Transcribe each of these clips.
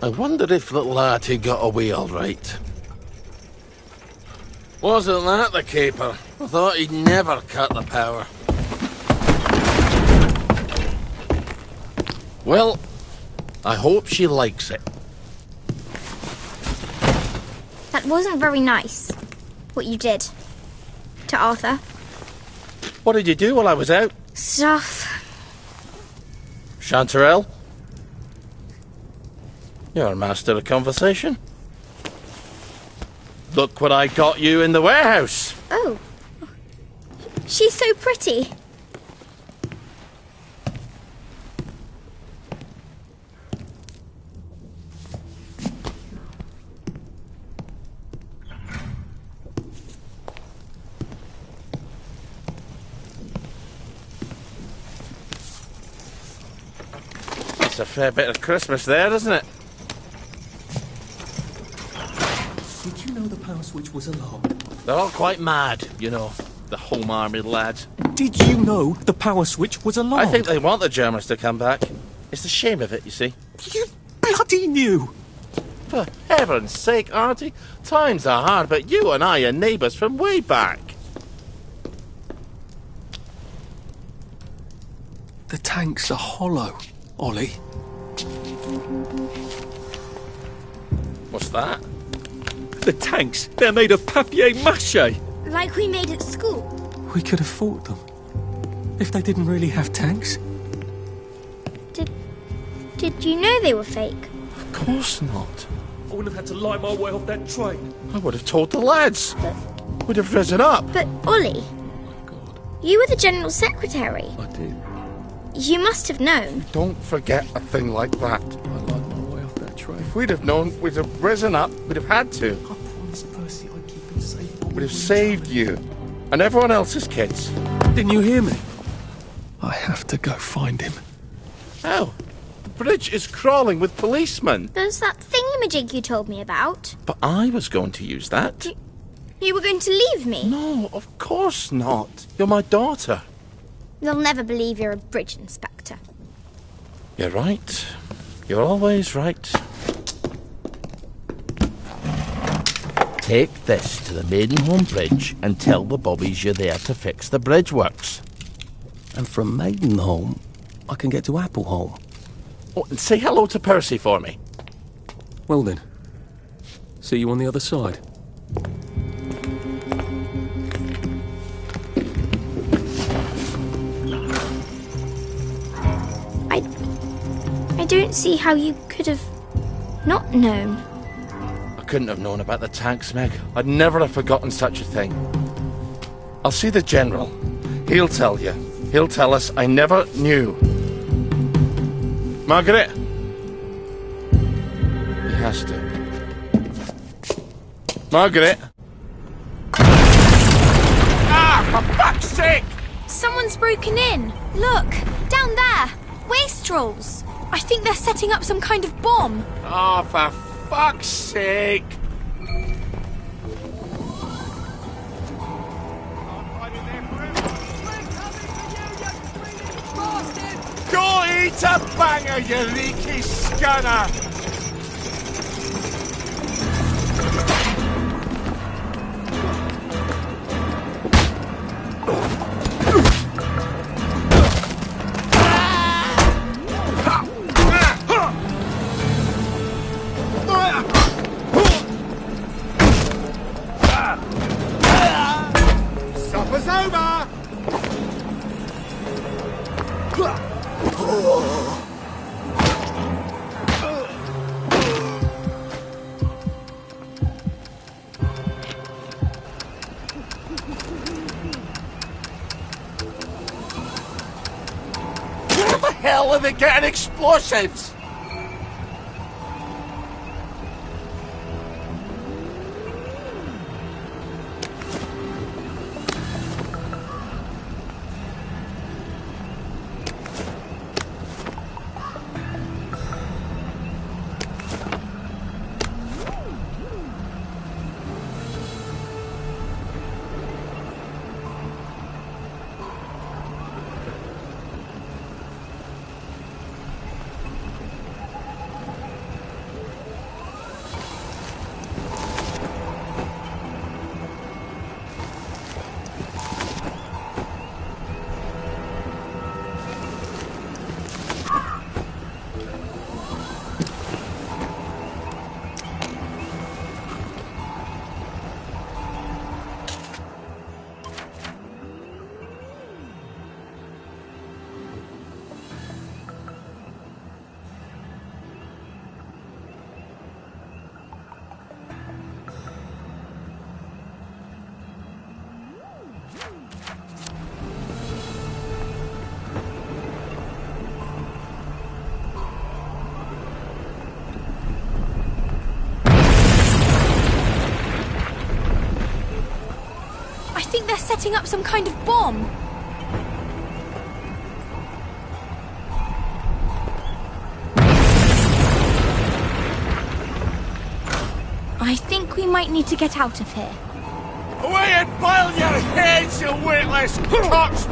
I wonder if little Artie got away all right. Wasn't that the caper? I thought he'd never cut the power. Well, I hope she likes it. That wasn't very nice, what you did to Arthur. What did you do while I was out? Stuff. Chanterelle? You're a master of conversation. Look what I got you in the warehouse. Oh. She's so pretty. That's a fair bit of Christmas there, isn't it? Did you know the power switch was alarmed? They're all quite mad, you know, the Home Army lads. Did you know the power switch was alarmed? I think they want the Germans to come back. It's the shame of it, you see. You bloody knew! For heaven's sake, Auntie, times are hard, but you and I are neighbours from way back. The tanks are hollow, Ollie. What's that? The tanks, they're made of papier-mâché. Like we made at school. We could have fought them. If they didn't really have tanks. Did you know they were fake? Of course not. I wouldn't have had to lie my way off that train. I would have told the lads. Would have risen up. But, Ollie, Oh my God, you were the General Secretary. I did. You must have known. Don't forget a thing like that. I lied my way off that train. If we'd have known, we'd have risen up, we'd have had to. I promised Percy I'd keep him safe. We'd have saved you. And everyone else's kids. Didn't you hear me? I have to go find him. How? The bridge is crawling with policemen. There's that thingamajig you told me about. But I was going to use that. You were going to leave me? No, of course not. You're my daughter. They'll never believe you're a bridge inspector. You're right. You're always right. Take this to the Maidenholm Bridge and tell the bobbies you're there to fix the bridge works. And from Maidenholm, I can get to Appleholm. Oh, and say hello to Percy for me. Well then, see you on the other side. I don't see how you could have not known. I couldn't have known about the tanks, Meg. I'd never have forgotten such a thing. I'll see the General. He'll tell you. He'll tell us I never knew. Margaret? He has to. Margaret? Ah, for fuck's sake! Someone's broken in. Look, down there. Wastrels. I think they're setting up some kind of bomb. Oh, for fuck's sake! Go eat a banger, you leaky scunner! Supper's over! Where the hell are they getting explosives? setting up some kind of bomb. I think we might need to get out of here. Away and boil your heads, you weightless cocks!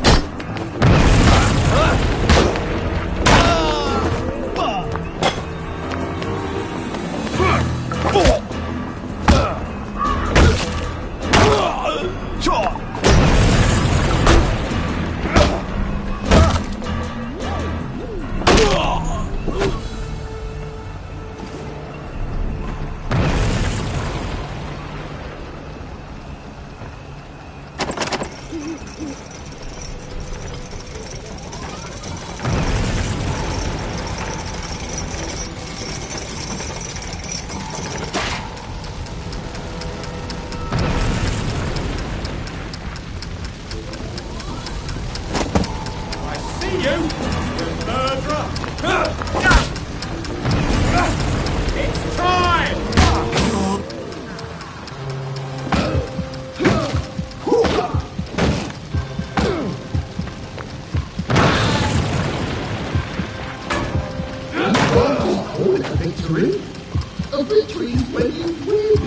A victory when you win.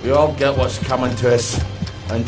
We all get what's coming to us, and...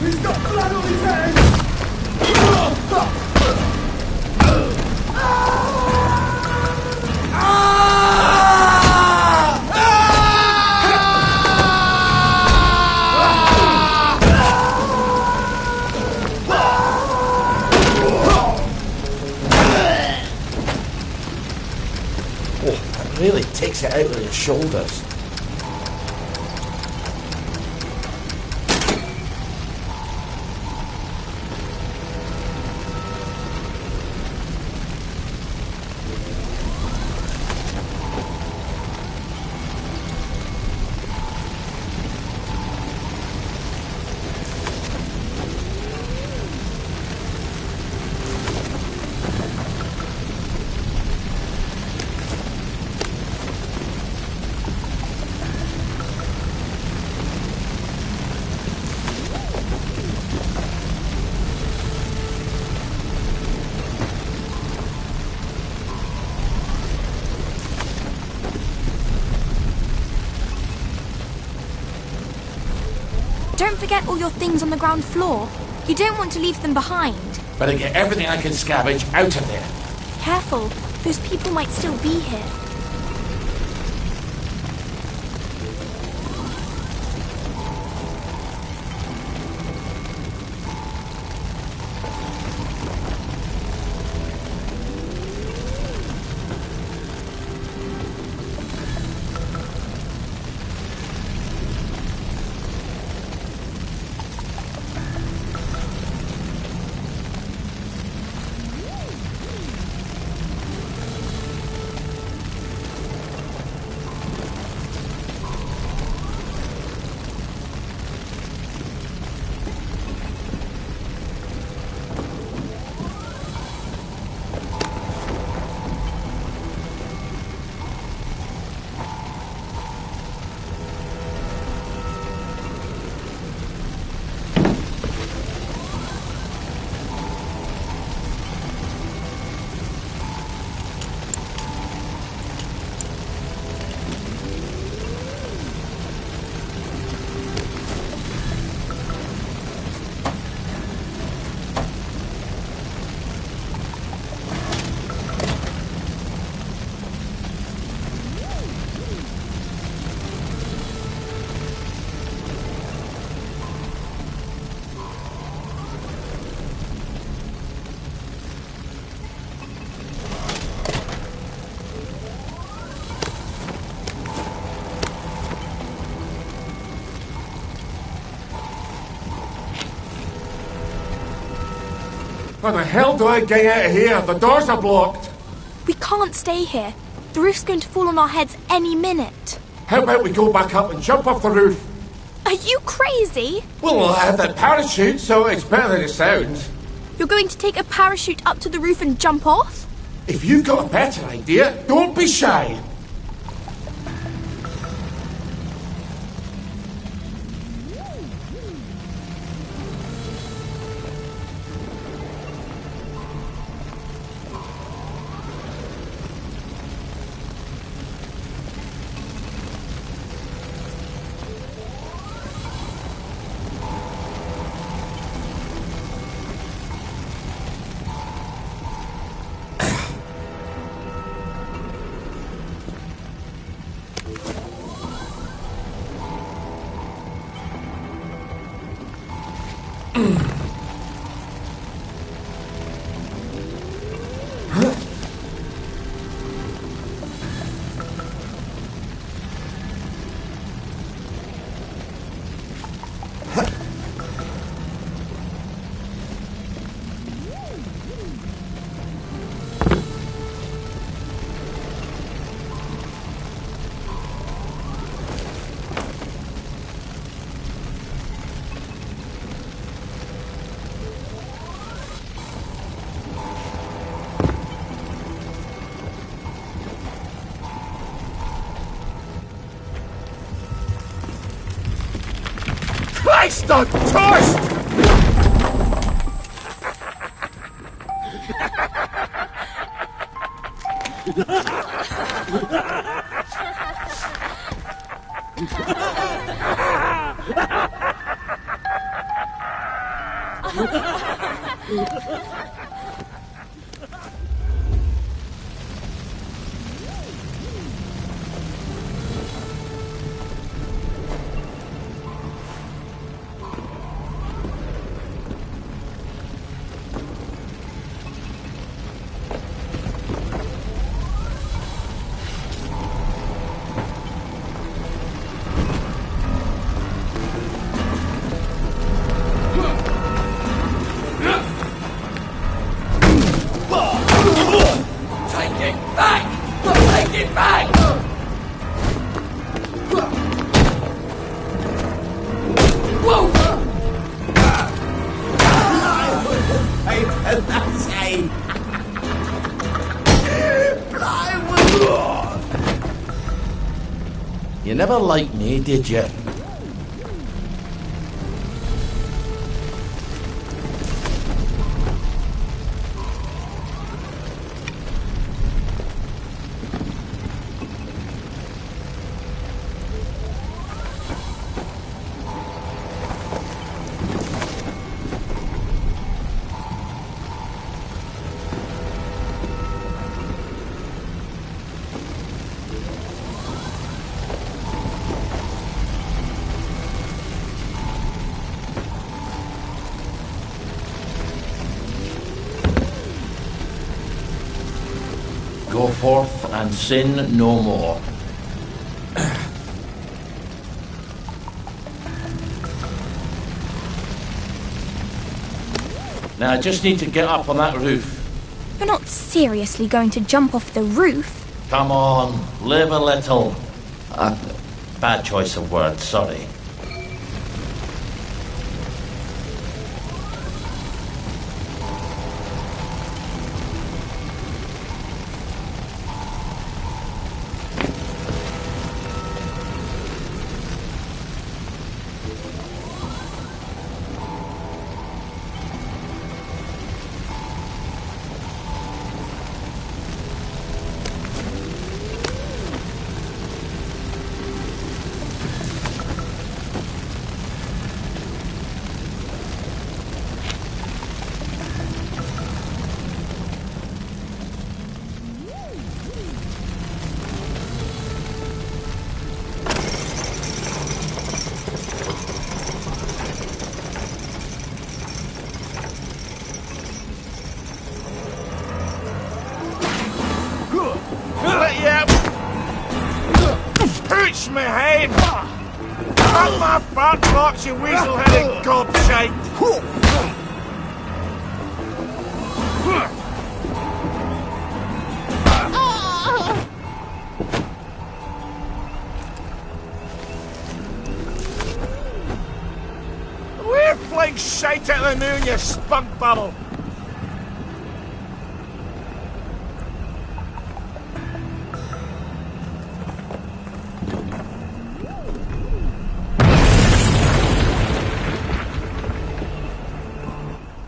He's got blood on his hands! Oh, that really takes it out of your shoulders. Don't forget all your things on the ground floor. You don't want to leave them behind. Better get everything I can scavenge out of there. Careful, those people might still be here. How the hell do I get out of here? The doors are blocked. We can't stay here. The roof's going to fall on our heads any minute. How about we go back up and jump off the roof? Are you crazy? Well, I have that parachute, so it's better than it sounds. You're going to take a parachute up to the roof and jump off? If you've got a better idea, don't be shy. Christ on toast! You never liked me, did you? Go forth and sin no more. Now I just need to get up on that roof. You're not seriously going to jump off the roof? Come on, live a little. Bad choice of words, sorry. Hooch me head! Fuck my fat box, you weasel-headed gobshite! rolling shite at the moon, you spunk bubble!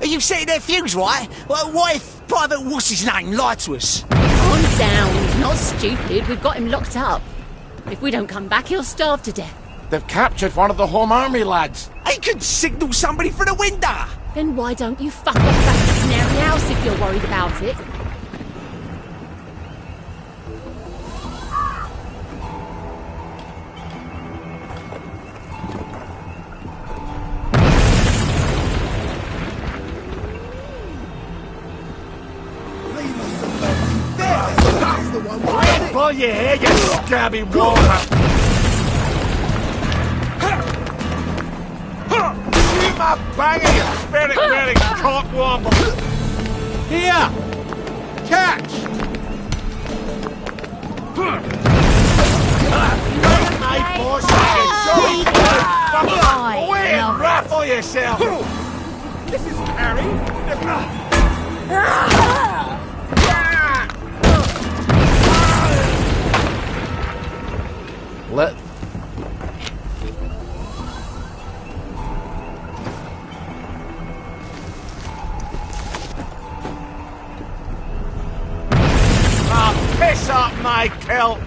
You setting their fuse, right? Well, what if Private What's-His-Name lied to us? Calm down, he's not stupid. We've got him locked up. If we don't come back, he'll starve to death. They've captured one of the Home Army lads. He could signal somebody through the window. Then why don't you fuck off back to Canary House if you're worried about it? Pull your hair, you scabby walker! You my banging, you spirit-wearing cockwomble! Here! Catch! My boss, away and raffle yourself! This is Harry! Let... Oh, piss up my kilt!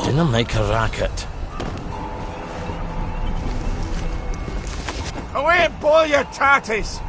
Didn't make a racket. Away and boil your tatties!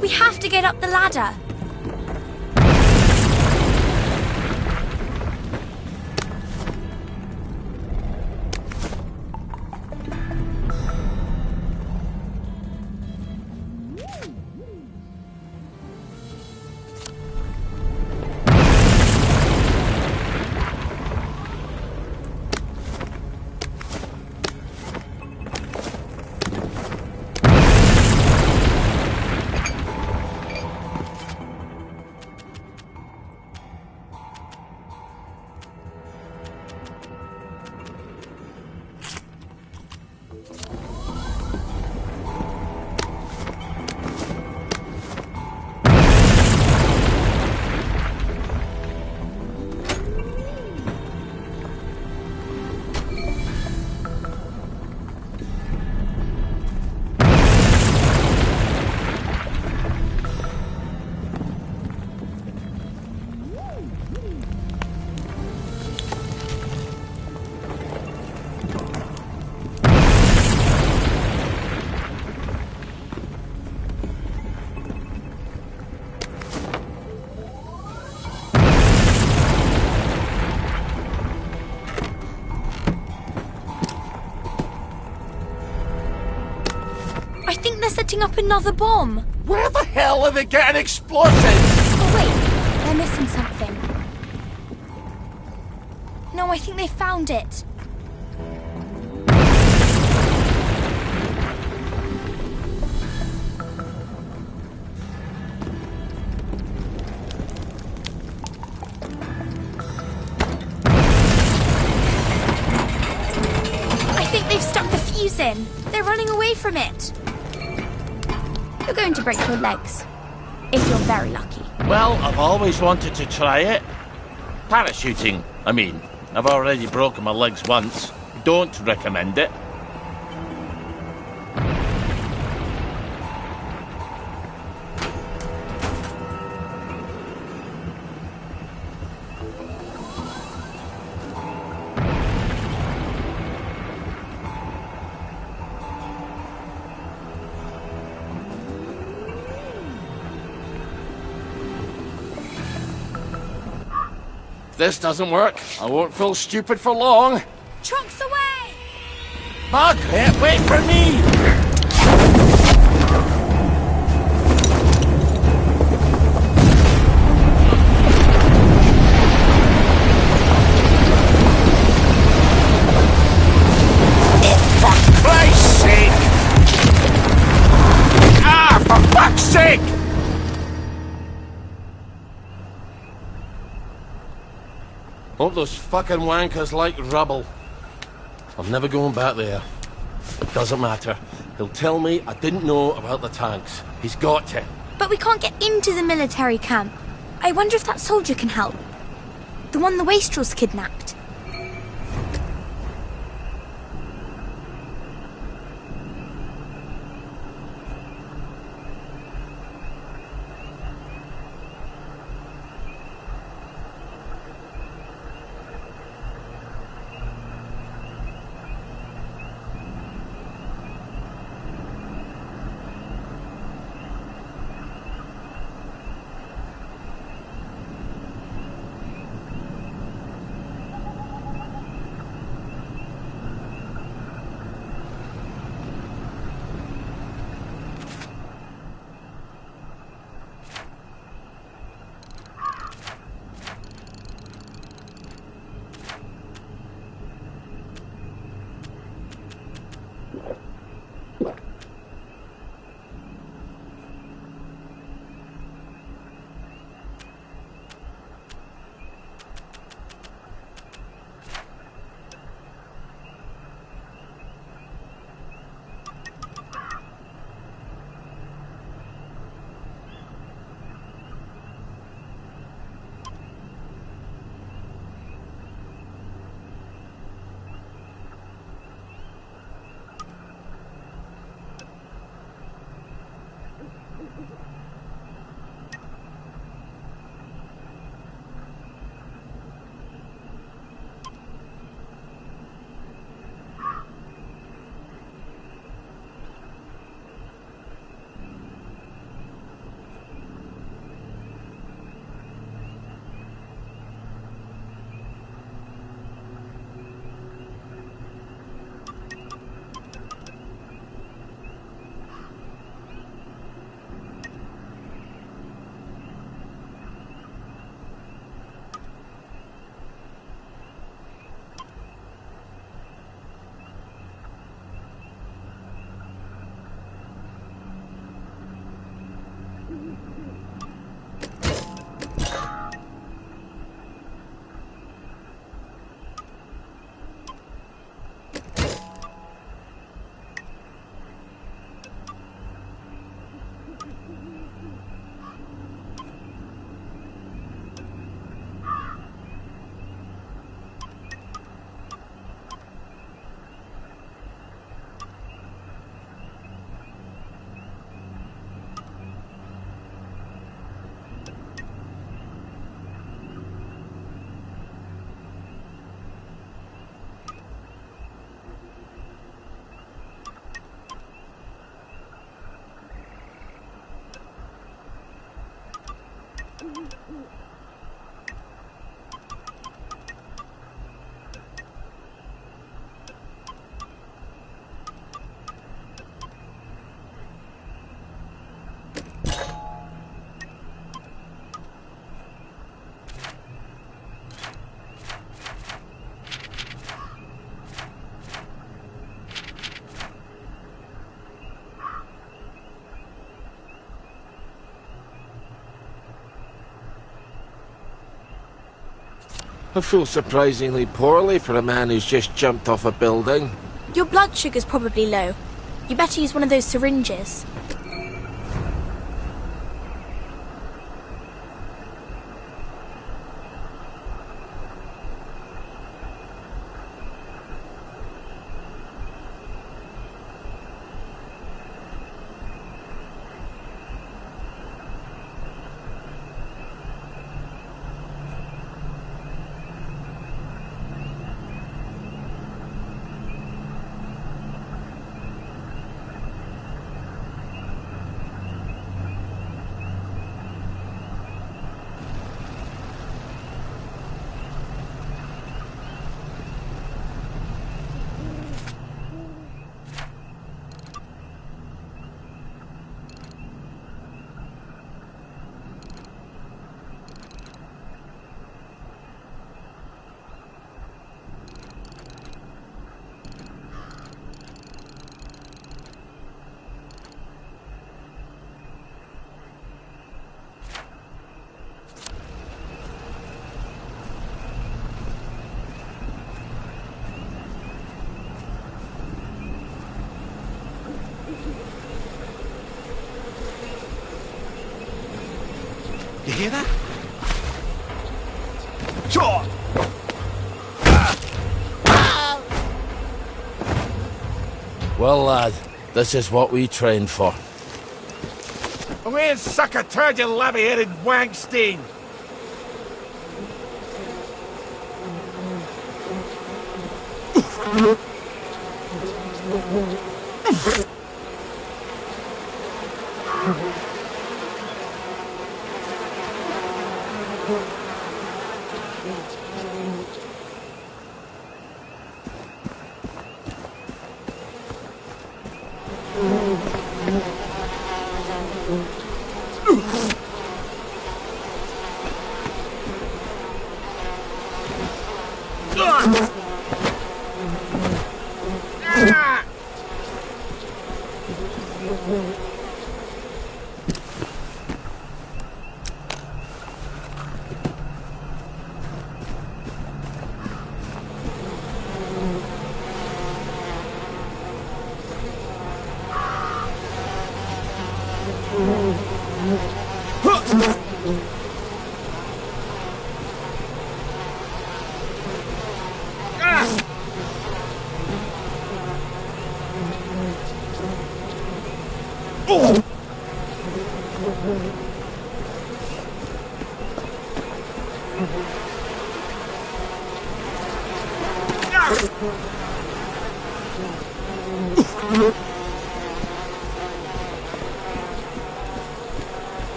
We have to get up the ladder. setting up another bomb. Where the hell are they getting explosives? Oh wait, they're missing something. No, I think they found it. I think they've stuck the fuse in. They're running away from it. You're going to break your legs. If you're very lucky. Well, I've always wanted to try it. Parachuting, I mean. I've already broken my legs once. Don't recommend it. If this doesn't work, I won't feel stupid for long. Trucks away! Margaret, wait for me! Oh, for Christ's sake! Ah, for fuck's sake! Hope those fucking wankers like rubble. I'm never going back there. It doesn't matter. He'll tell me I didn't know about the tanks. He's got to. But we can't get into the military camp. I wonder if that soldier can help. The one the wastrels kidnapped. I feel surprisingly poorly for a man who's just jumped off a building. Your blood sugar's probably low. You better use one of those syringes. You hear that? Sure. Well, lad, this is what we trained for. Come here, sucker turd, you levy-headed wankstein!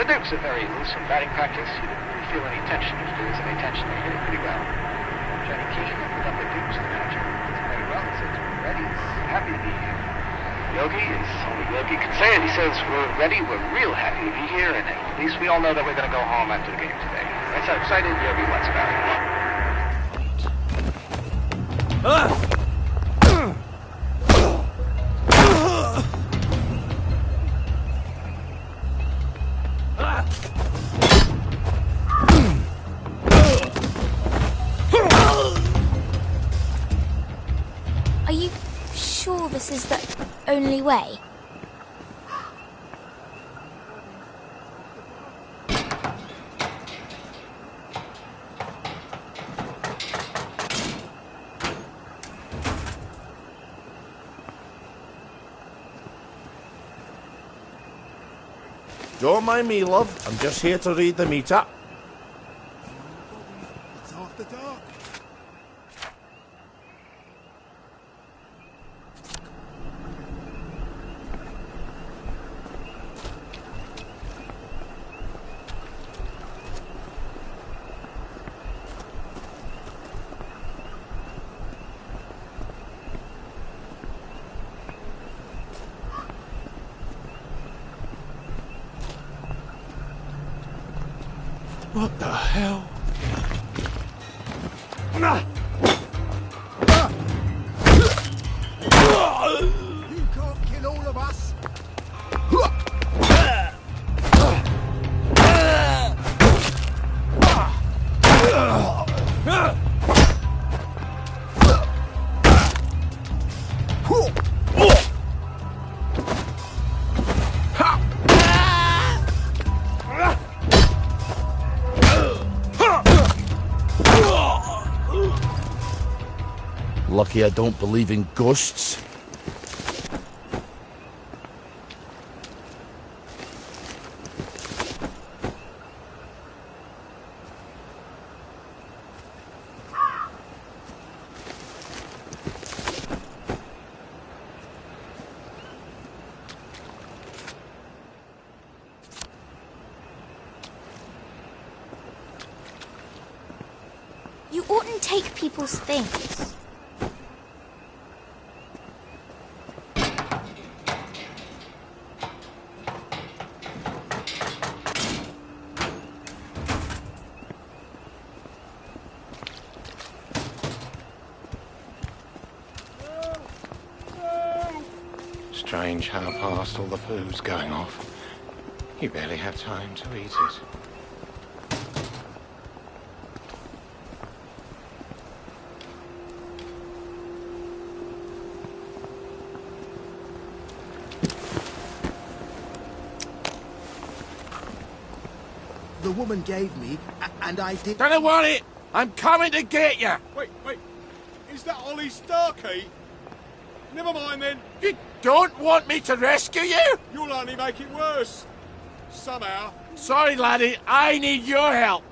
The Dukes are very loose in batting practice. You didn't really feel any tension. If there is any tension, they hit it pretty well. Johnny Keegan put up the Dukes, the manager. It's very well. He says, we're ready. He's happy to be here. Yogi, as only Yogi can say it, he says, we're ready. We're real happy to be here. And at least we all know that we're going to go home after the game today. That's how excited Yogi was about it. Are you sure this is the only way? Don't mind me, love. I'm just here to read the meter. It's after dark. What the hell? You can't kill all of us. Lucky I don't believe in ghosts. You oughtn't take people's things. Strange how fast all the food's going off. You barely have time to eat it. The woman gave me, and I did... Don't worry! I'm coming to get you! Wait. Is that Ollie Starkey? Never mind then. You don't want me to rescue you? You'll only make it worse. Somehow. Sorry, laddie. I need your help.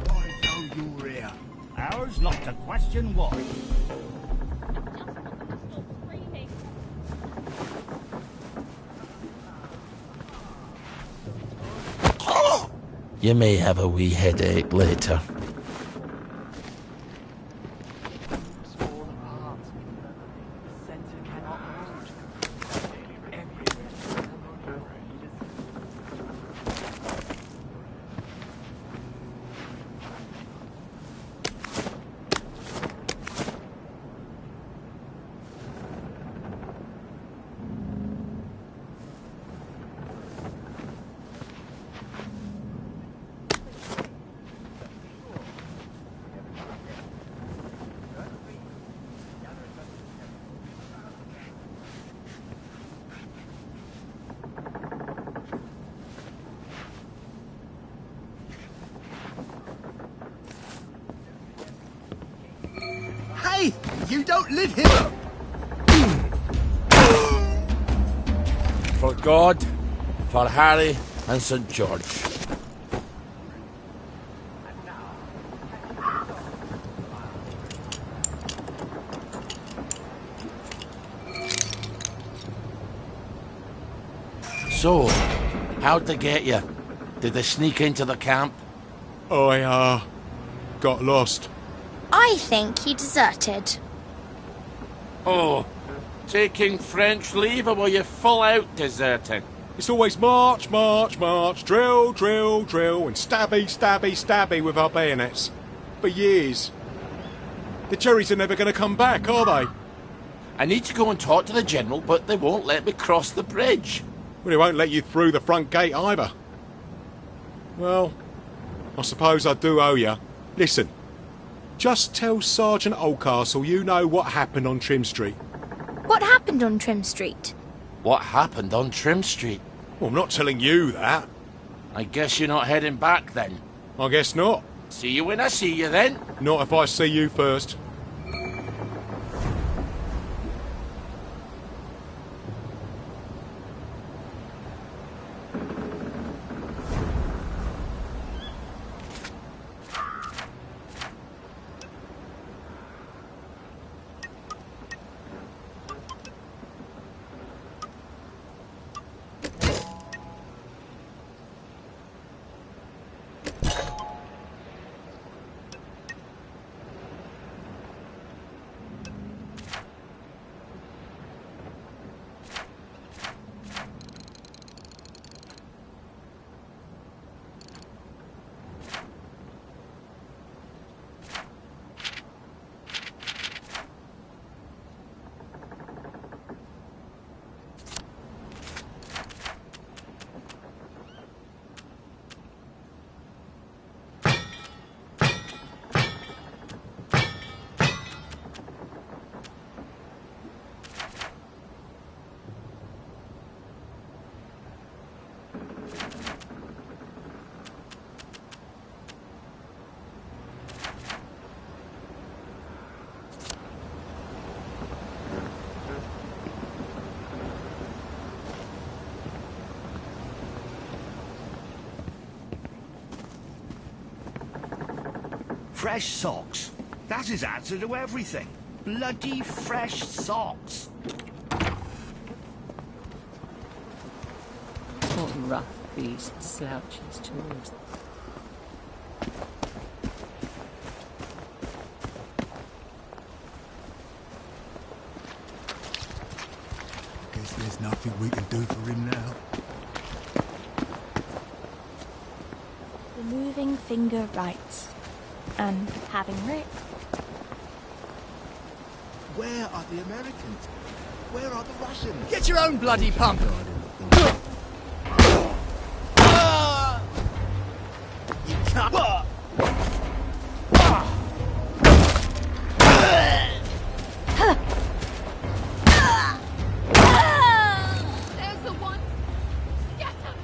I know you're here. Ours not to question why. You may have a wee headache later. Hey, you don't live here. For God, for Harry and St. George. So, how'd they get you? Did they sneak into the camp? I, got lost. I think he deserted. Oh, taking French leave, or were you full out deserting? It's always march, march, march, drill, drill, drill, and stabby, stabby, stabby with our bayonets. For years. The Cherries are never going to come back, are they? I need to go and talk to the General, but they won't let me cross the bridge. Well, they won't let you through the front gate either. Well, I suppose I do owe you. Listen, just tell Sergeant Oldcastle you know what happened on Trim Street. What happened on Trim Street? What happened on Trim Street? Well, I'm not telling you that. I guess you're not heading back then. I guess not. See you when I see you then. Not if I see you first. Fresh socks. That's his answer to everything. Bloody fresh socks. What rough beast slouches towards them. Guess there's nothing we can do for him now. Removing finger right. And having Rick. Where are the Americans? Where are the Russians? Get your own bloody pump! You can't... There's the one. Get him.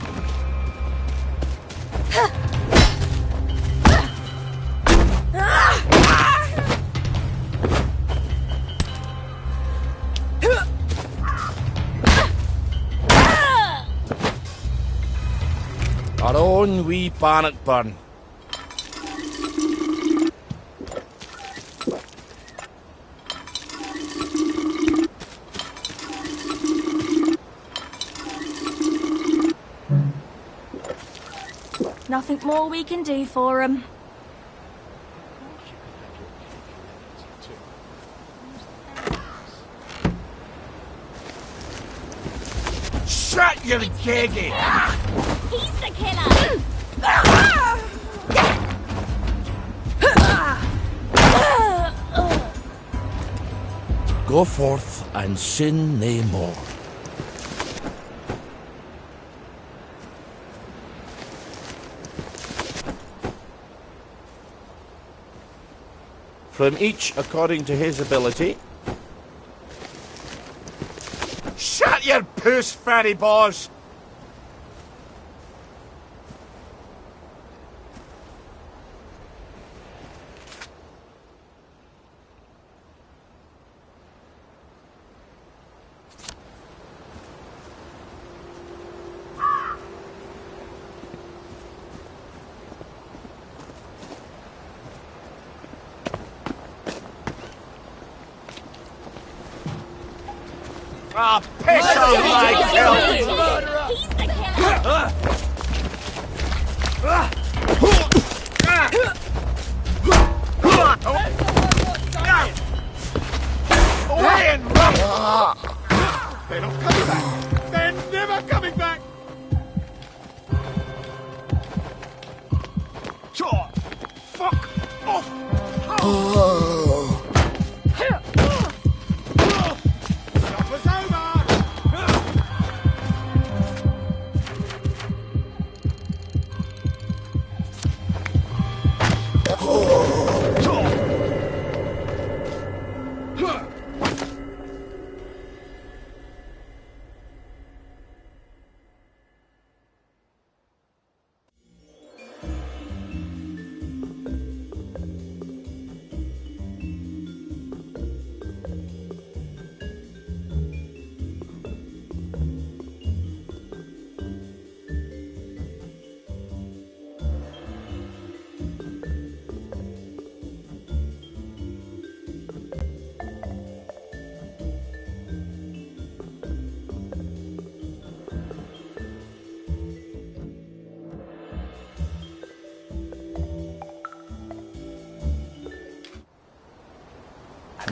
Our own wee Bannockburn. Nothing more we can do for him. Shut your keggy! He's the killer! Go forth and sin nae more. From each according to his ability. Shut your puss, fatty boss! Ah, piss on my kill! He's the killer! Away and run! They're not coming back! They're never coming back! Sure. Fuck off! Supper's over!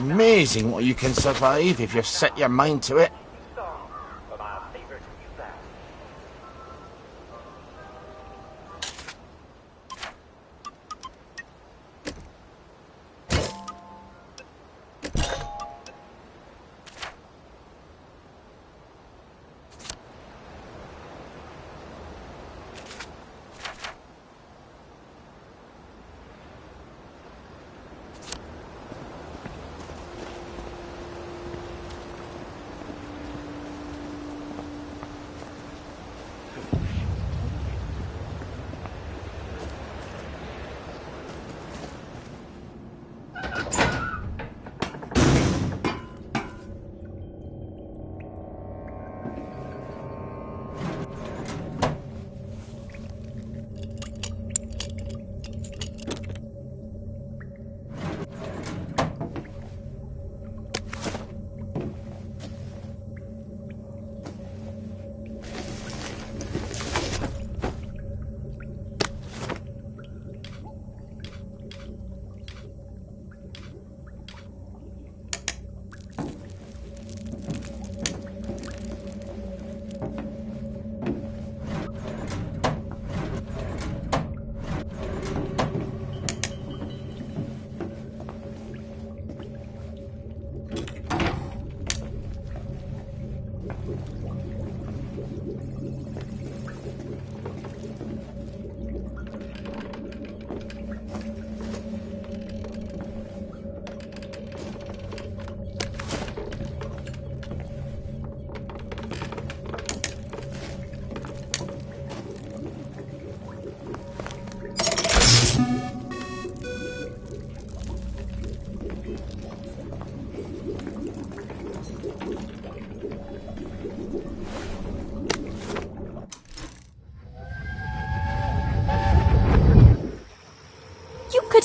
Amazing what you can survive if you set your mind to it.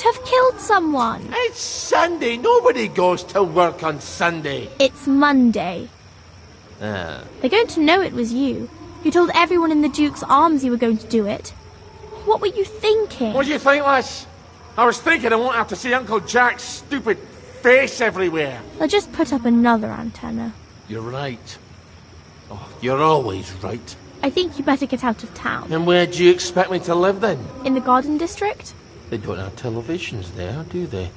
Have killed someone. It's Sunday. Nobody goes to work on Sunday. It's Monday. Ah. They're going to know it was you. You told everyone in the Duke's Arms you were going to do it. What were you thinking? What do you think, lass? I was thinking I won't have to see Uncle Jack's stupid face everywhere. They'll just put up another antenna. You're right. Oh, you're always right. I think you better get out of town. And where do you expect me to live then? In the Garden District? They don't have televisions there, do they?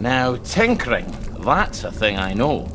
Now, tinkering, that's a thing I know.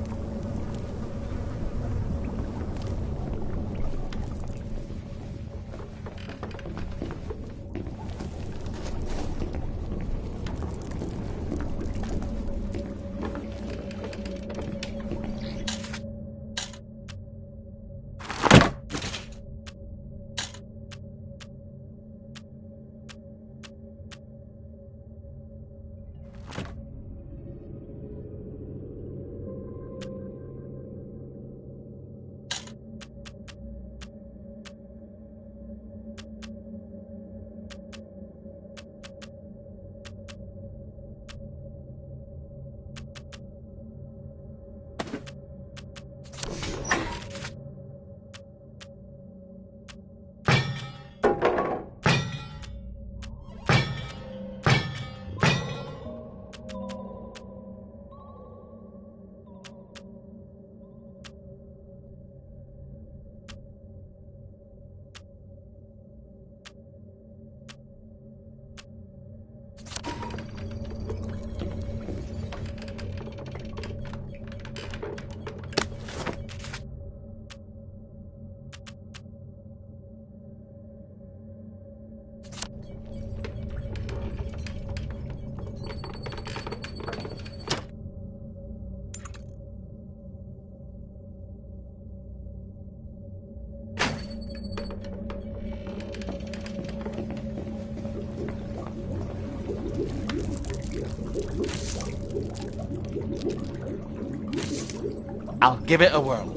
I'll give it a whirl.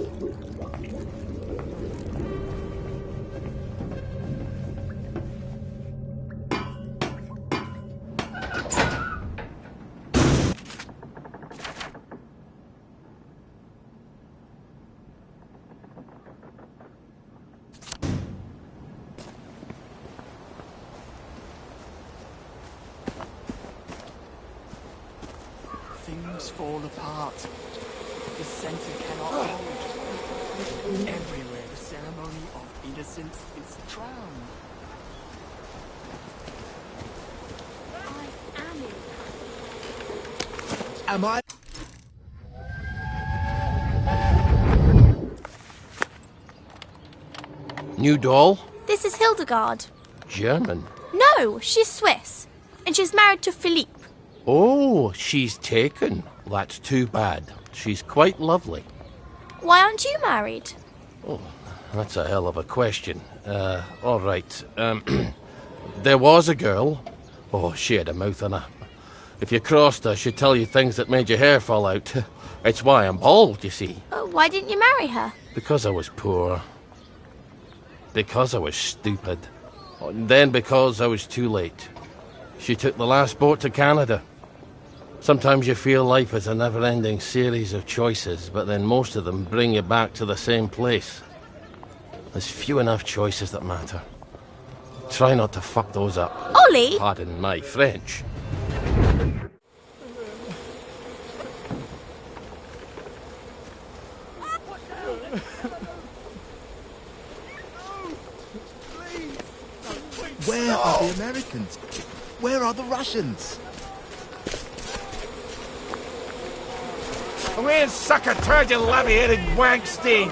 Things fall apart. The center cannot hold. Everywhere the ceremony of innocence is drowned. Am I? New doll? This is Hildegard. German. No, she's Swiss. And she's married to Philippe. Oh, she's taken. That's too bad. She's quite lovely. Why aren't you married? Oh, that's a hell of a question. All right. There was a girl. Oh, she had a mouth on her. If you crossed her, she'd tell you things that made your hair fall out. It's why I'm bald, you see. Why didn't you marry her? Because I was poor. Because I was stupid. And then because I was too late. She took the last boat to Canada. Sometimes you feel life is a never-ending series of choices, but then most of them bring you back to the same place. There's few enough choices that matter. Try not to fuck those up. Ollie! Pardon my French. Where are the Americans? Where are the Russians? Where's sucker turd, you levy-headed wankstein?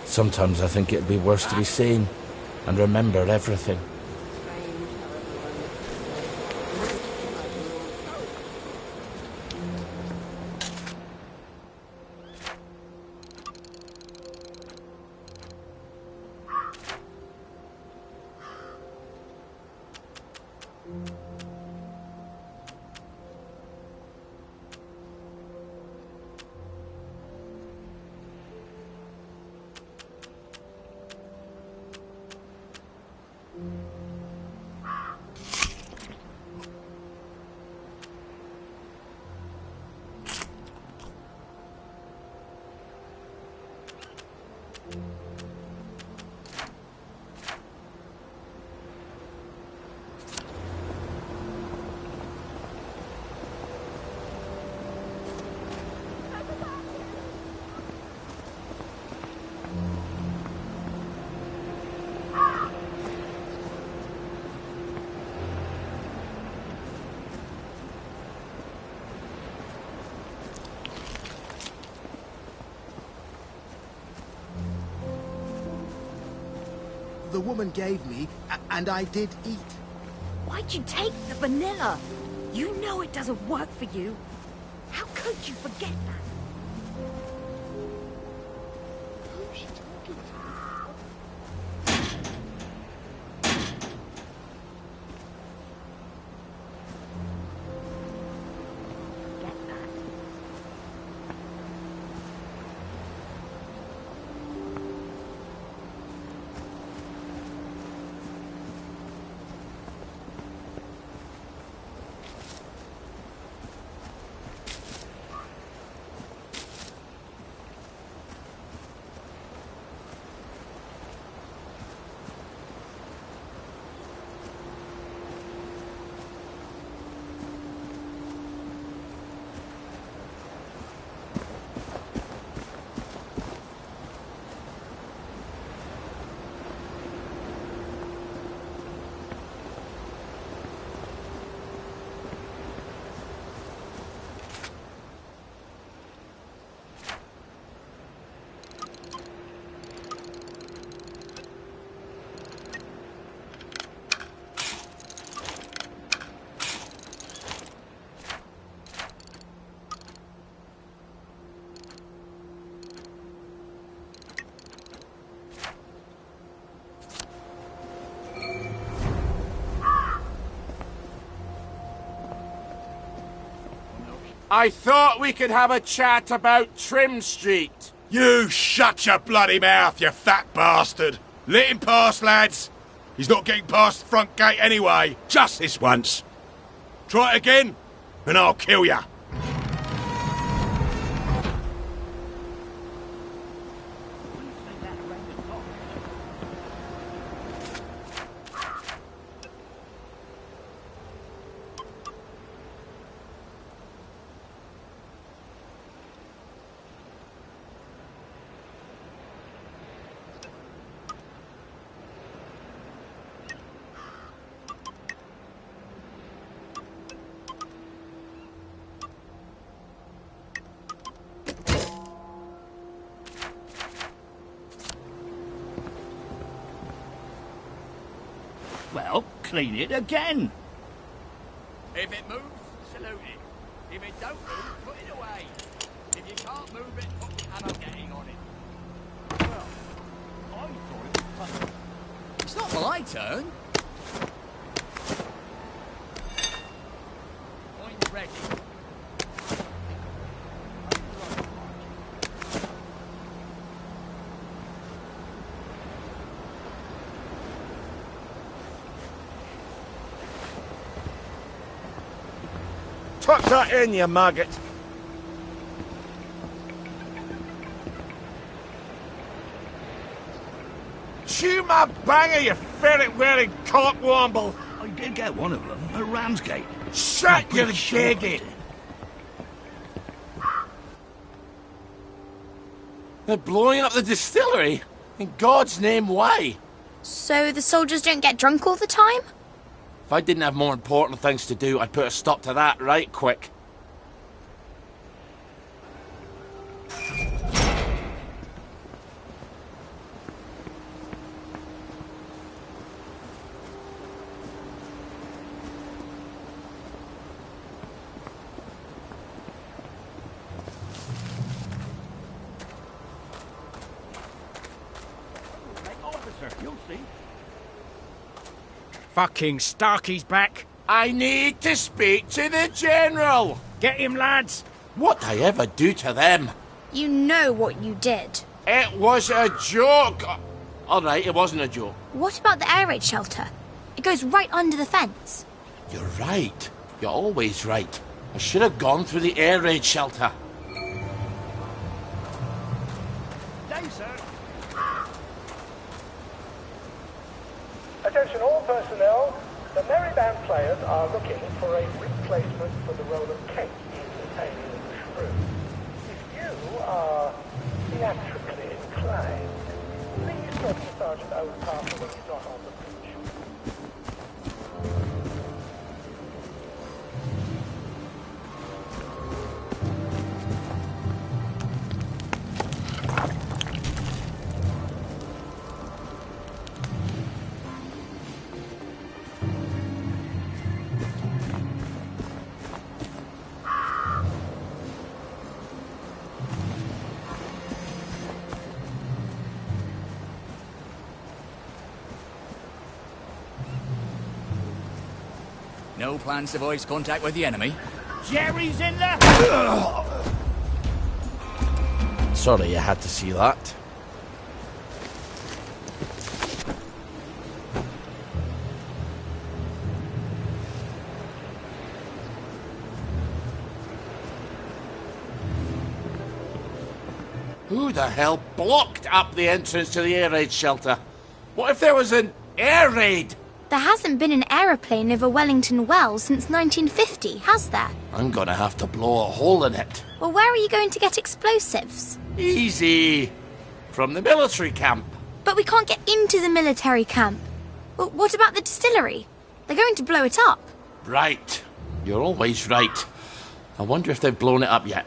Sometimes I think it'd be worse to be sane and remember everything. The woman gave me, and I did eat. Why'd you take the vanilla? You know it doesn't work for you. How could you forget that? Who's she talking to? I thought we could have a chat about Trim Street. You shut your bloody mouth, you fat bastard. Let him pass, lads. He's not getting past the front gate anyway. Just this once. Try it again, and I'll kill ya. Well, clean it again. If it moves, salute it. If it don't move, put it away. If you can't move it, put the hammer getting on it. Well, I thought it was funny. It's not my turn. Point ready. Tuck that in, you maggot. Chew my banger, you ferret-wearing cockwomble. I did get one of them at Ramsgate. Shut your gigging. They're blowing up the distillery? In God's name, why? So the soldiers don't get drunk all the time? If I didn't have more important things to do, I'd put a stop to that right quick. Officer, you'll see. Fucking Starkey's back. I need to speak to the General. Get him, lads. What'd I ever do to them? You know what you did. It was a joke. All right, it wasn't a joke. What about the air raid shelter? It goes right under the fence. You're right. You're always right. I should have gone through the air raid shelter. Day, sir. Attention all personnel, the Merry Band players are looking for a replacement for the role of Kate in the Tale of the Shrew. If you are theatrically inclined, please talk to Sergeant Oldcastle when he's not on the pitch. No plans to voice contact with the enemy? Jerry's in the... Sorry you had to see that. Who the hell blocked up the entrance to the air raid shelter? What if there was an air raid? There hasn't been an aeroplane over Wellington Wells since 1950, has there? I'm gonna have to blow a hole in it. Well, where are you going to get explosives? Easy. From the military camp. But we can't get into the military camp. Well, what about the distillery? They're going to blow it up. Right. You're always right. I wonder if they've blown it up yet.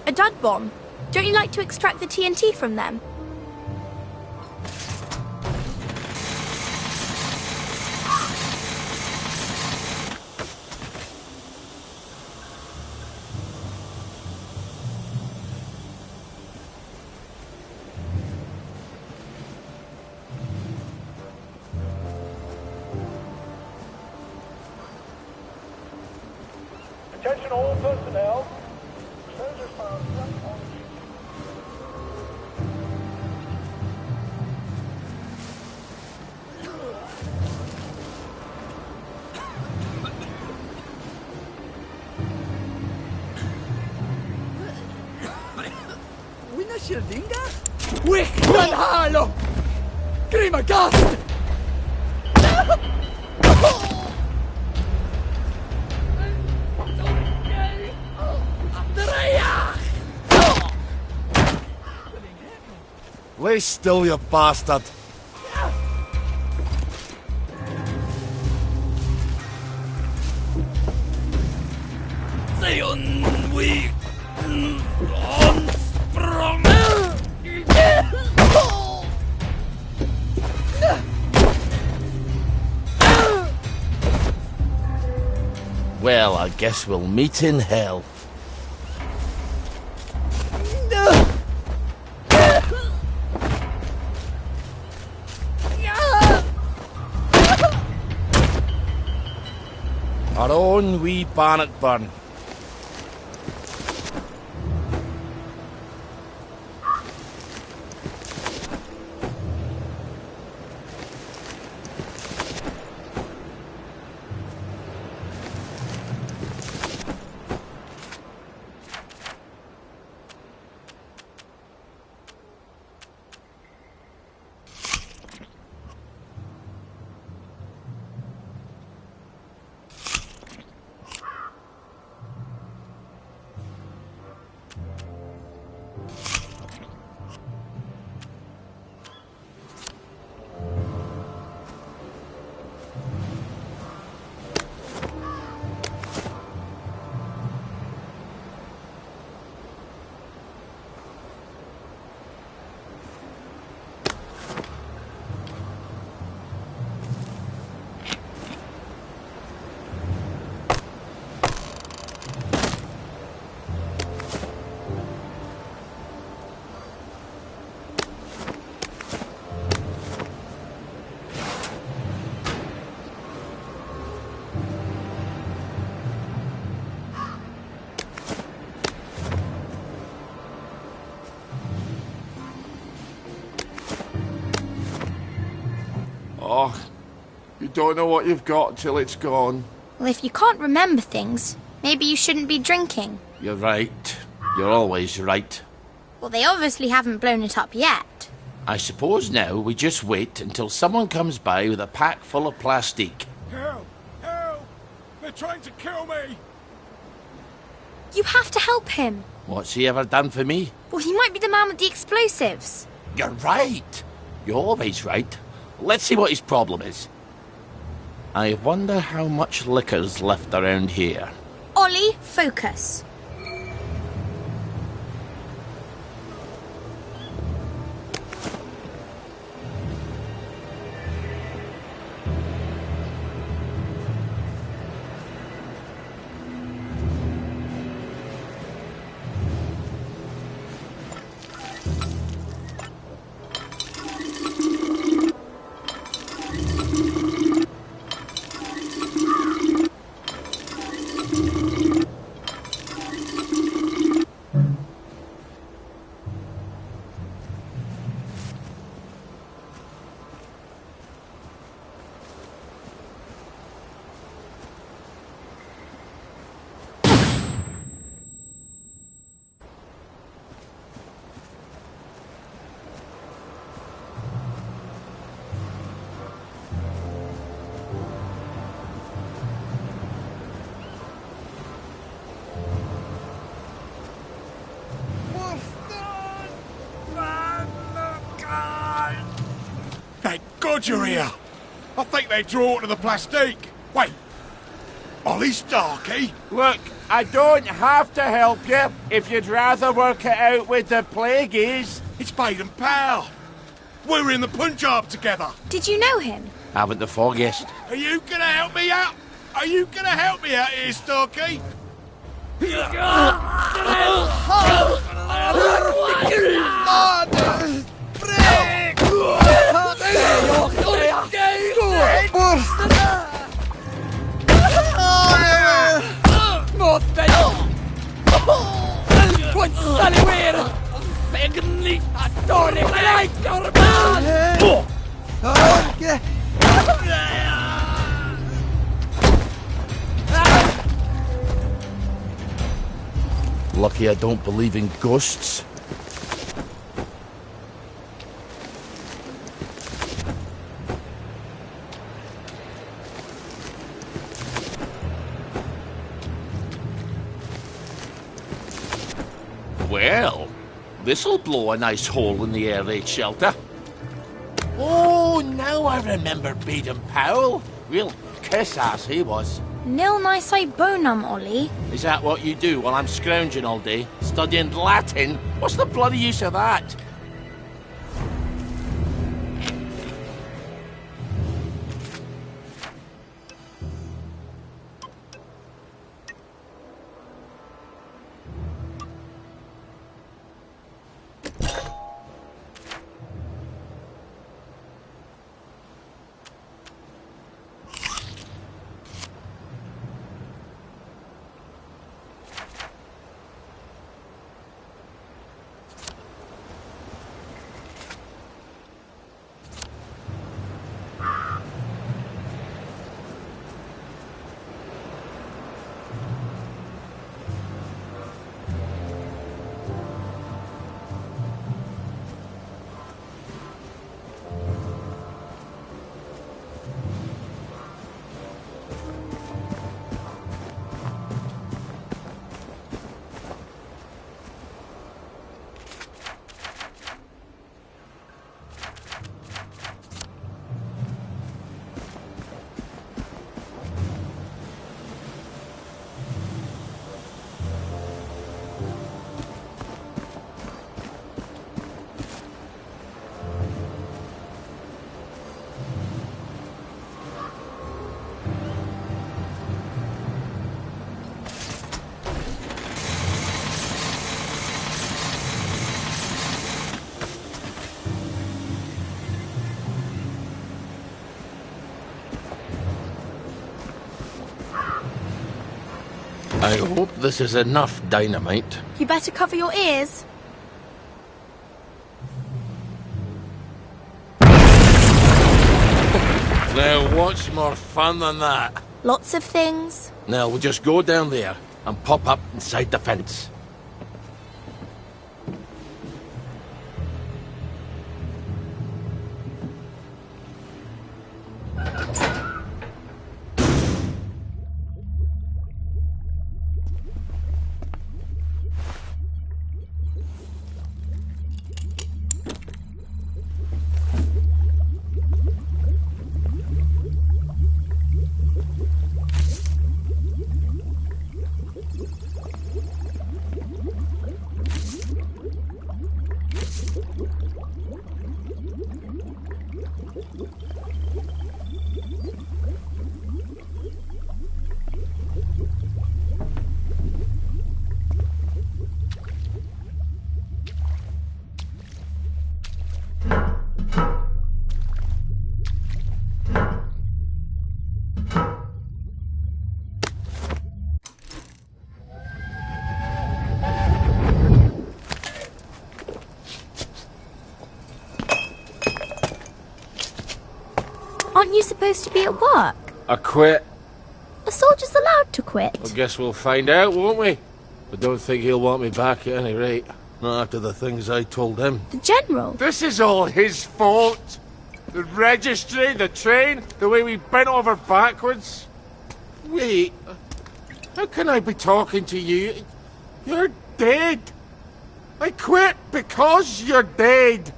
A dud bomb? Don't you like to extract the TNT from them? Attention all personnel. Soldiers found drunk on Winashildinga? Wicktan halo! Grima gast! Lay still, you bastard. Well, I guess we'll meet in hell. Our own wee Bannockburn. Oh, you don't know what you've got till it's gone. Well, if you can't remember things, maybe you shouldn't be drinking. You're right. You're always right. Well, they obviously haven't blown it up yet. I suppose now we just wait until someone comes by with a pack full of plastic. Help! Help! They're trying to kill me! You have to help him. What's he ever done for me? Well, he might be the man with the explosives. You're right. You're always right. Let's see what his problem is. I wonder how much liquor's left around here. Ollie, focus. Thank God you're here! I think they draw to the plastique! Wait! Ollie Starkey? Look, I don't have to help you if you'd rather work it out with the plagueies. It's Baden Powell. We were in the Punjab together. Did you know him? Haven't the foggiest. Are you gonna help me out? Are you gonna help me out here, Starkey? Lucky I don't believe in ghosts. Well, this'll blow a nice hole in the air raid shelter. Oh, now I remember Baden Powell. Real kiss-ass he was. Nil nisi bonum, Ollie. Is that what you do while I'm scrounging all day? Studying Latin? What's the bloody use of that? I hope this is enough dynamite. You better cover your ears. Now, what's more fun than that? Lots of things. Now, we'll just go down there and pop up inside the fence. Aren't you supposed to be at work? I quit. A soldier's allowed to quit. I guess we'll find out, won't we? I don't think he'll want me back at any rate. Not after the things I told him. The General? This is all his fault. The registry, the train, the way we bent over backwards. Wait, how can I be talking to you? You're dead. I quit because you're dead.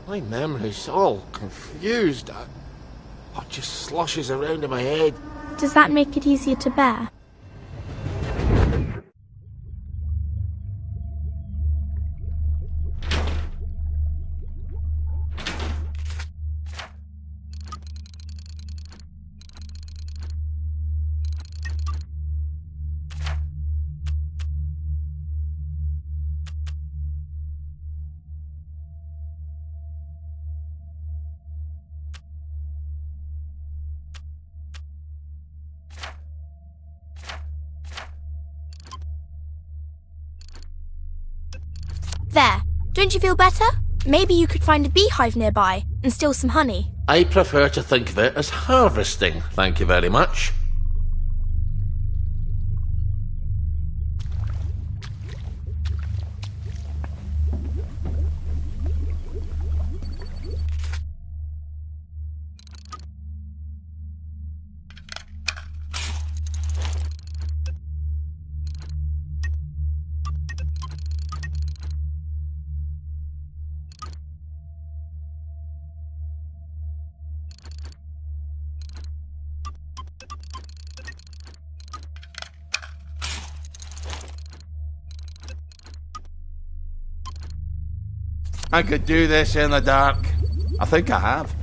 My memory's all confused. It just sloshes around in my head. Does that make it easier to bear? There. Don't you feel better? Maybe you could find a beehive nearby and steal some honey. I prefer to think of it as harvesting, thank you very much. I could do this in the dark. I think I have.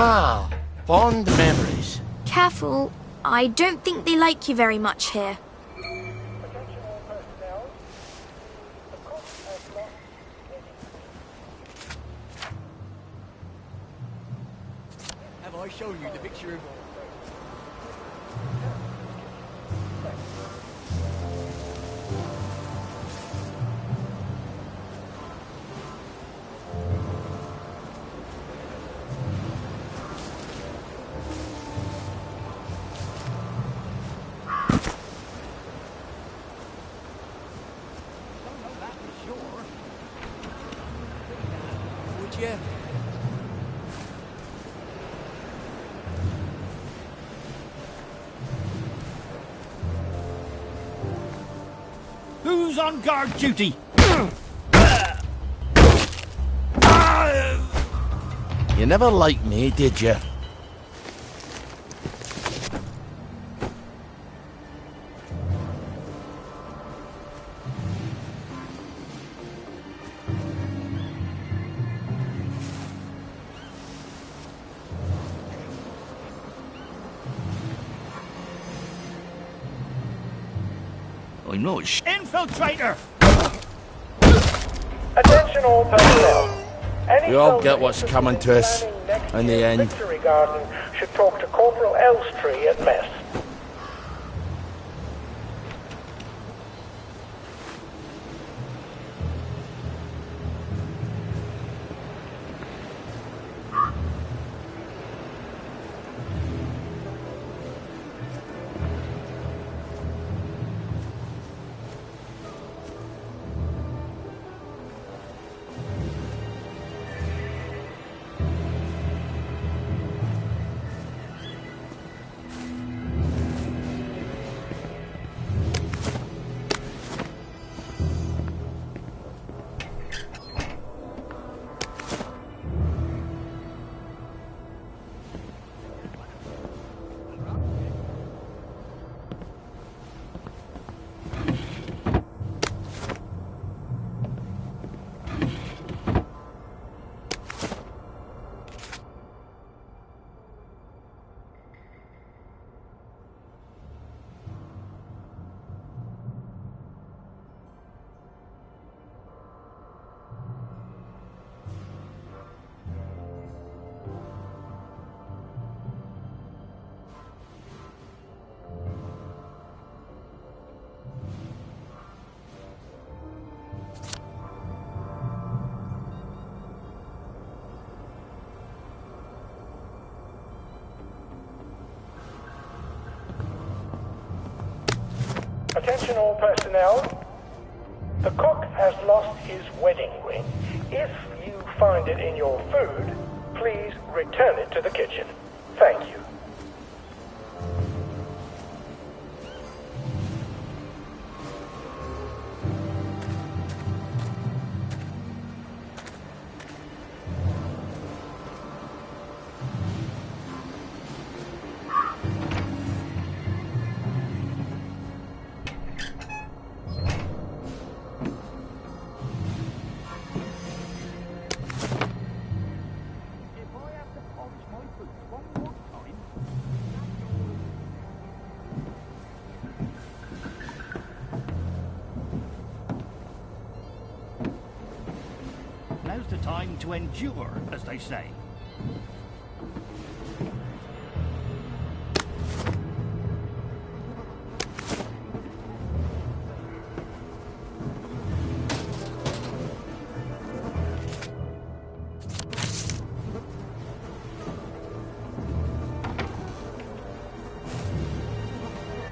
Ah, fond memories. Careful. I don't think they like you very much here. Have I shown you the picture of... Yeah. Who's on guard duty? You never liked me, did you? I'm not infiltrator! Attention all personnel. Any We all soldier get what's coming to us standing next in to the you end. Victory Garden should talk to Corporal Elstree at mess. Attention all personnel. The cook has lost his wedding ring. If you find it in your food, please return it to the kitchen. Thank you. Now's the time to endure, as they say.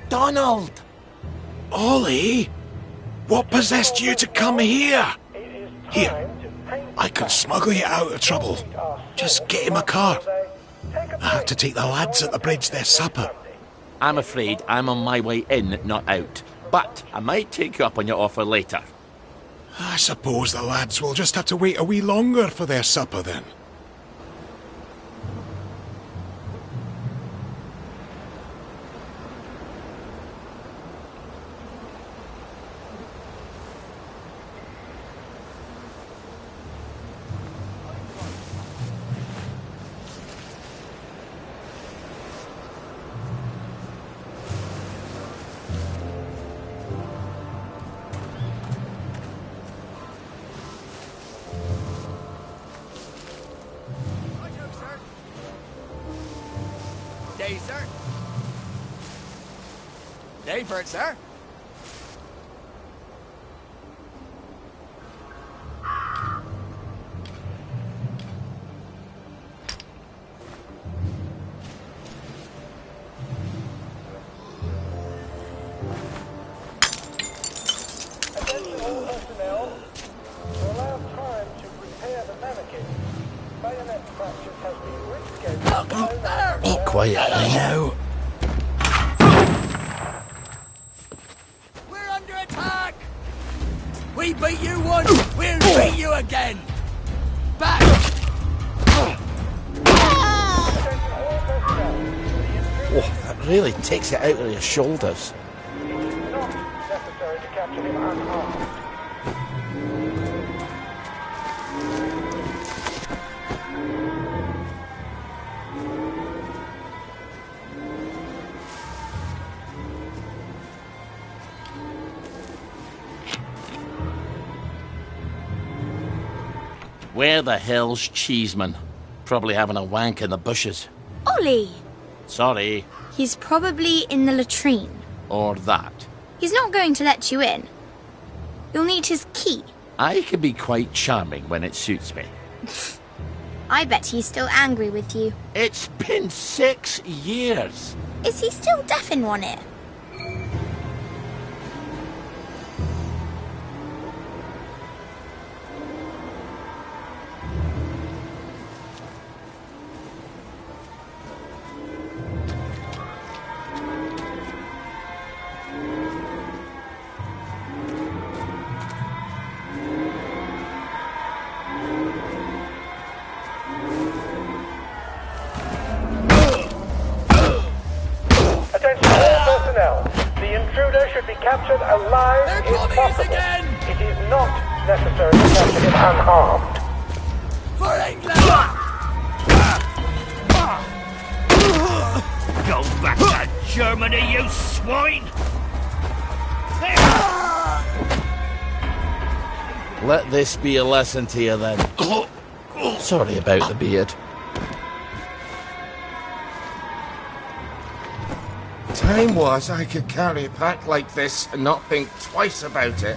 Donald! Ollie? What possessed you to come here? Here, I can smuggle you out of trouble. Just get in my car. I have to take the lads at the bridge their supper. I'm afraid I'm on my way in, not out. But I might take you up on your offer later. I suppose the lads will just have to wait a wee longer for their supper then. Day, sir. Day for it, sir. Attention all personnel. To allow time to repair the mannequin, bayonet fractures has been rescheduled. Be quiet now. We're under attack! We beat you once, we'll beat you again! Back! Oh, that really takes it out of your shoulders. Not necessary to capture him unharmed. Where the hell's Cheeseman? Probably having a wank in the bushes. Ollie! Sorry. He's probably in the latrine. Or that. He's not going to let you in. You'll need his key. I can be quite charming when it suits me. I bet he's still angry with you. It's been 6 years. Is he still deaf in one ear? The intruder should be captured alive if possible. Again. It is not necessary to capture him unharmed. For England! Go back to Germany, you swine! Let this be a lesson to you then. Sorry about the beard. Time was I could carry a pack like this and not think twice about it.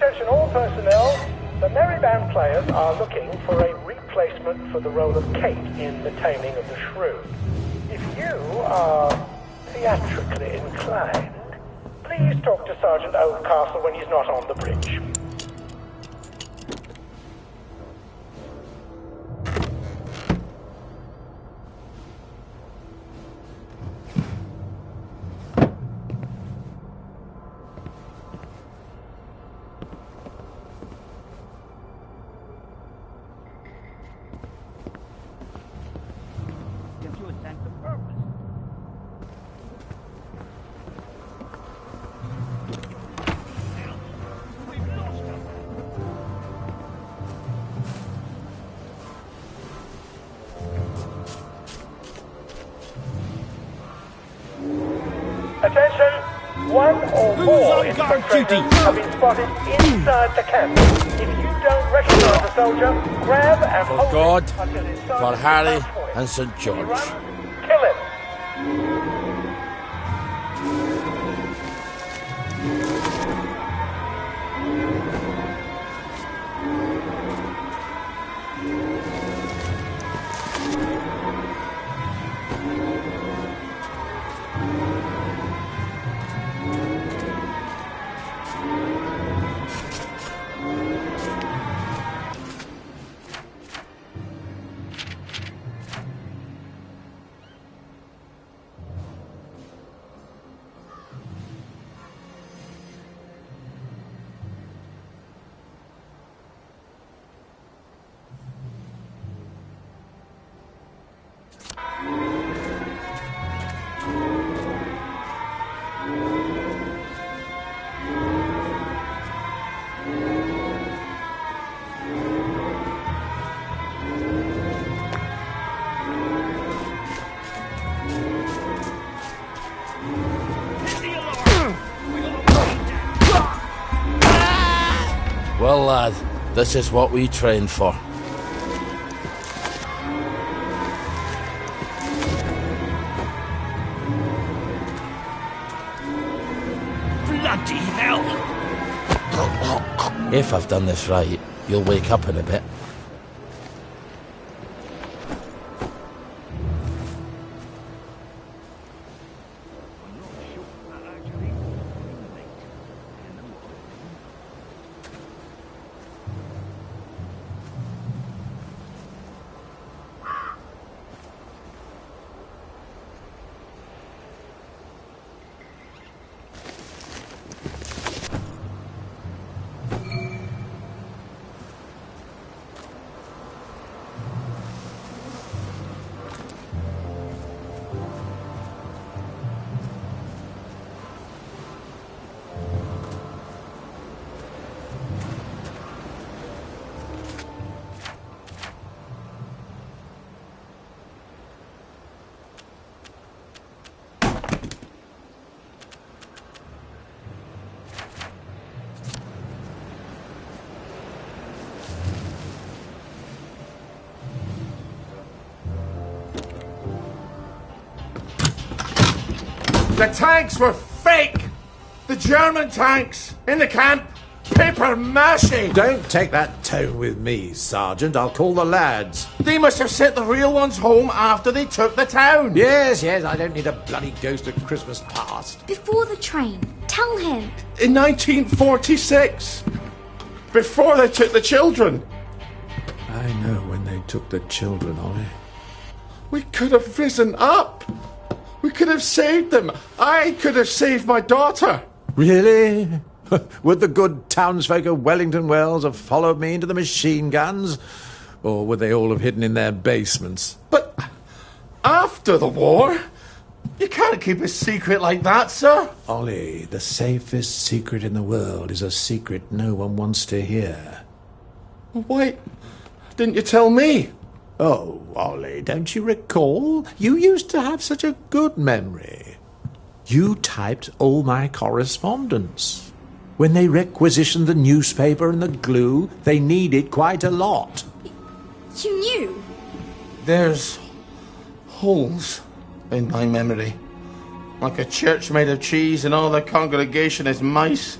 Attention all personnel. The Merry Band players are looking for a replacement for the role of Kate in The Taming of the Shrew. If you are theatrically inclined, please talk to Sergeant Oldcastle when he's not on the bridge. Attention! One or more infiltrators have been spotted inside the camp. If you don't recognize the soldier, grab and For hold God, him until his for sergeant Harry is for it. and St. He George. runs, kill him. Well, lad, this is what we trained for. Bloody hell! If I've done this right, you'll wake up in a bit. The tanks were fake! The German tanks! In the camp! Paper mache! Don't take that tone with me, Sergeant. I'll call the lads. They must have sent the real ones home after they took the town! Yes, I don't need a bloody ghost of Christmas past. Before the train. Tell him. In 1946! Before they took the children! I know when they took the children, Ollie. We could have risen up! We could have saved them! I could have saved my daughter! Really? Would the good townsfolk of Wellington Wells have followed me into the machine guns? Or would they all have hidden in their basements? But after the war, you can't keep a secret like that, sir. Ollie, the safest secret in the world is a secret no one wants to hear. Why didn't you tell me? Oh, Ollie, don't you recall? You used to have such a good memory. You typed all my correspondence. When they requisitioned the newspaper and the glue, they needed quite a lot. You knew? There's holes in my memory. Like a church made of cheese and all the congregation is mice.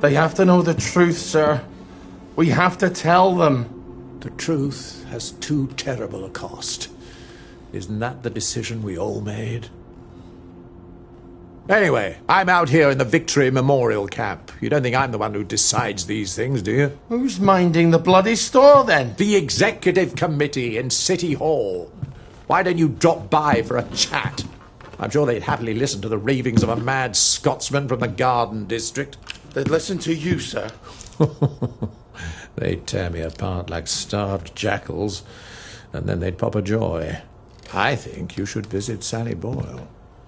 They have to know the truth, sir. We have to tell them. The truth has too terrible a cost. Isn't that the decision we all made? Anyway, I'm out here in the Victory Memorial Camp. You don't think I'm the one who decides these things, do you? Who's minding the bloody store, then? The Executive Committee in City Hall. Why don't you drop by for a chat? I'm sure they'd happily listen to the ravings of a mad Scotsman from the Garden District. They'd listen to you, sir. They'd tear me apart like starved jackals, and then they'd pop a joy. I think you should visit Sally Boyle.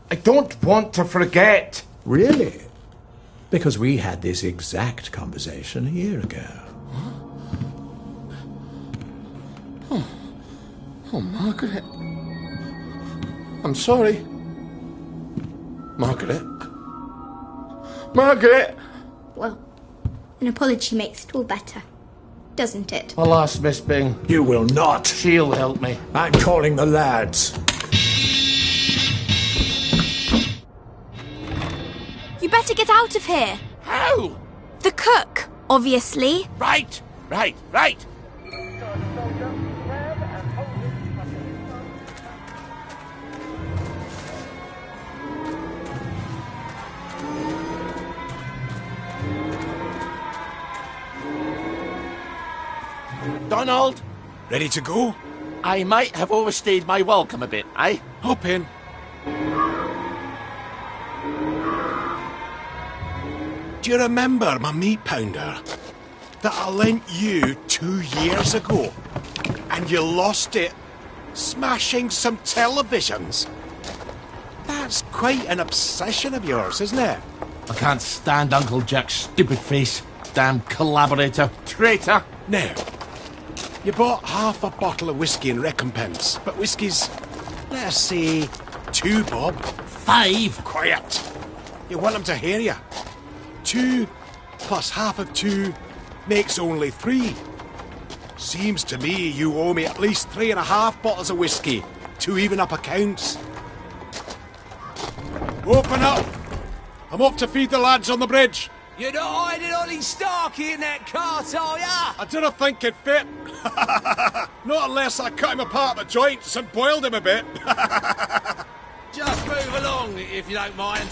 I don't want to forget. Really? Because we had this exact conversation a year ago. Oh, Margaret. I'm sorry. Margaret. Margaret! Well, an apology makes it all better, doesn't it? Alas, Miss Bing. You will not. She'll help me. I'm calling the lads. You better get out of here. How? The cook, obviously. Right. Donald? Ready to go? I might have overstayed my welcome a bit, eh? Hop in. Do you remember my meat pounder that I lent you 2 years ago? And you lost it smashing some televisions? That's quite an obsession of yours, isn't it? I can't stand Uncle Jack's stupid face. Damn collaborator. Traitor. Now, you bought half a bottle of whiskey in recompense, but whiskey's, let's say, 2 bob. 5. Quiet. You want them to hear you. 2 plus half of 2 makes only 3. Seems to me you owe me at least 3.5 bottles of whiskey to even up accounts. Open up! I'm off to feed the lads on the bridge. You're not hiding Ollie Starkey in that cart, are ya? I didn't think it fit. Not unless I cut him apart at the joints and boiled him a bit. Just move along, if you don't mind.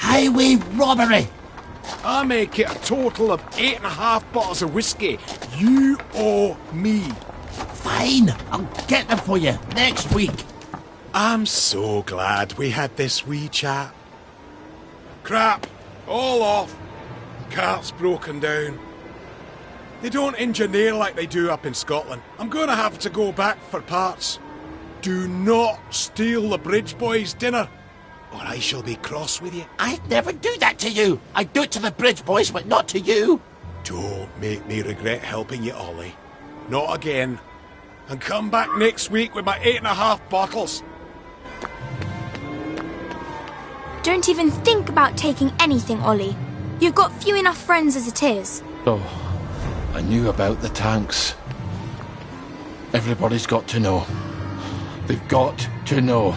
Highway robbery. I make it a total of 8.5 bottles of whiskey. You owe me. Fine, I'll get them for you next week. I'm so glad we had this wee chat. Crap, all off. Cart's broken down. They don't engineer like they do up in Scotland. I'm going to have to go back for parts. Do not steal the bridge boys' dinner, or I shall be cross with you. I'd never do that to you. I'd do it to the bridge boys, but not to you. Don't make me regret helping you, Ollie. Not again. And come back next week with my 8.5 bottles. Don't even think about taking anything, Ollie. You've got few enough friends as it is. Oh, I knew about the tanks. Everybody's got to know. They've got to know.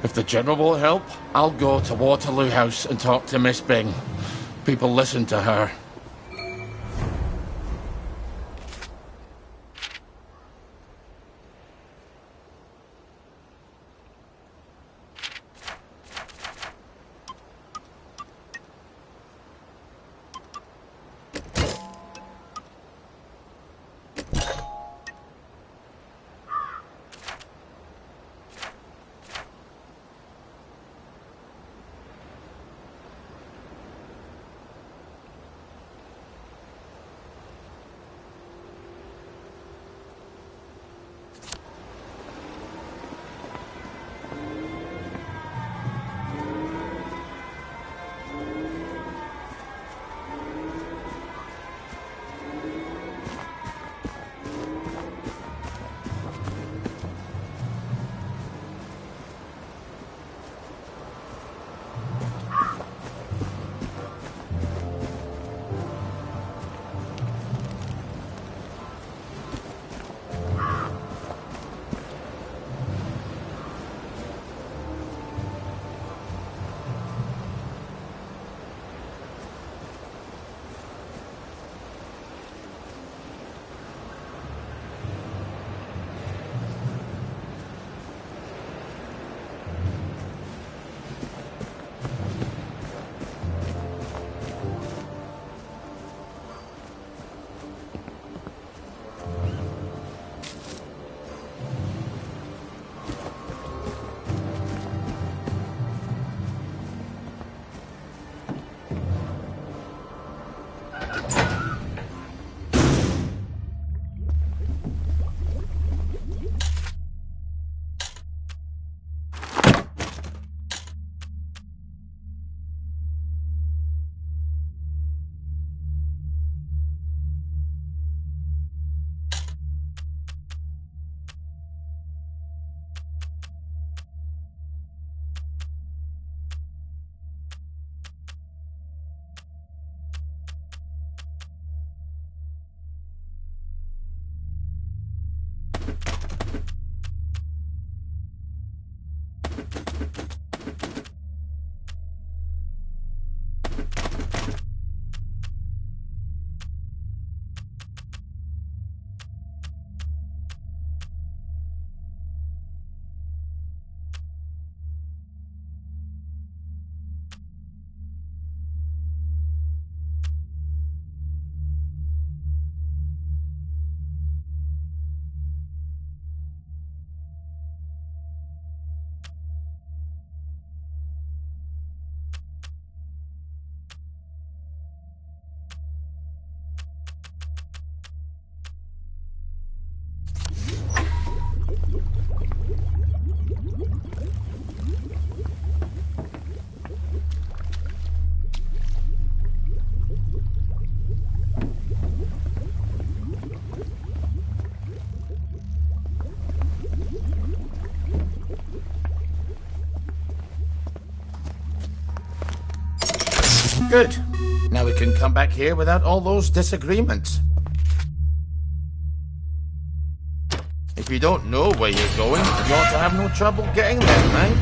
If the General will help, I'll go to Waterloo House and talk to Miss Bing. People listen to her. Good. Now we can come back here without all those disagreements. If you don't know where you're going, you ought to have no trouble getting there, right?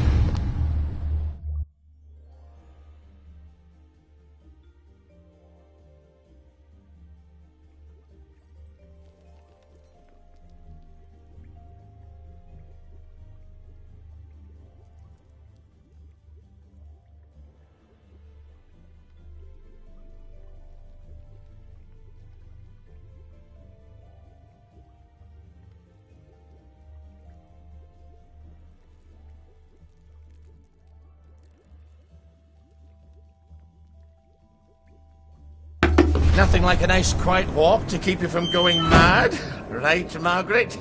Nothing like a nice quiet walk to keep you from going mad. Right, Margaret?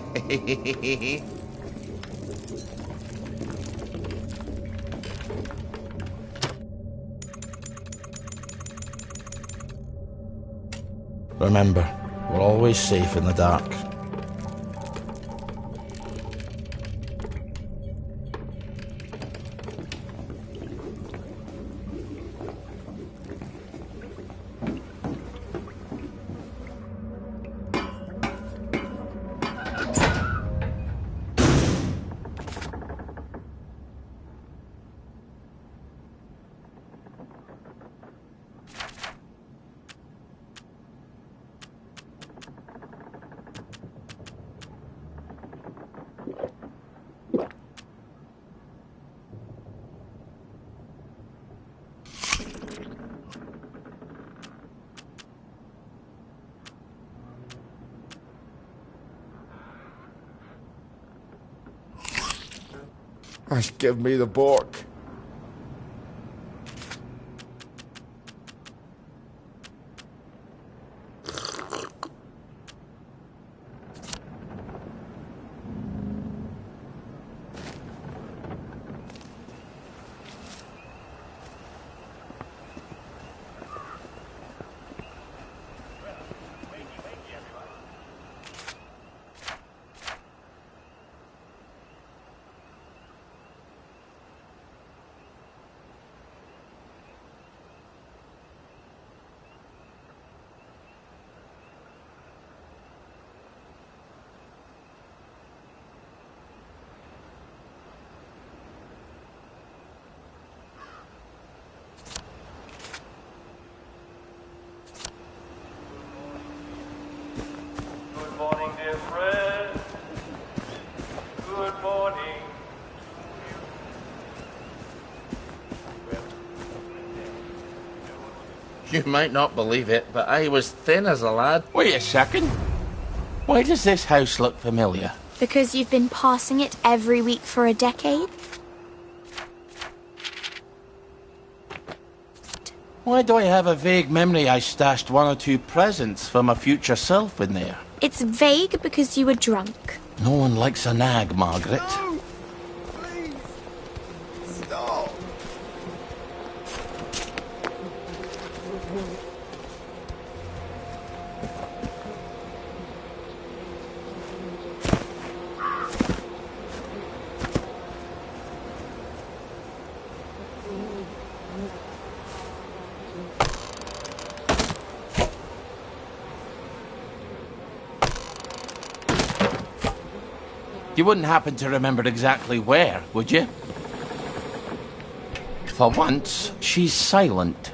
Remember, we're always safe in the dark. Give me the book. You might not believe it, but I was thin as a lad. Wait a second. Why does this house look familiar? Because you've been passing it every week for a decade? Why do I have a vague memory I stashed 1 or 2 presents for my future self in there? It's vague because you were drunk. No one likes a nag, Margaret. You wouldn't happen to remember exactly where, would you? For once, she's silent.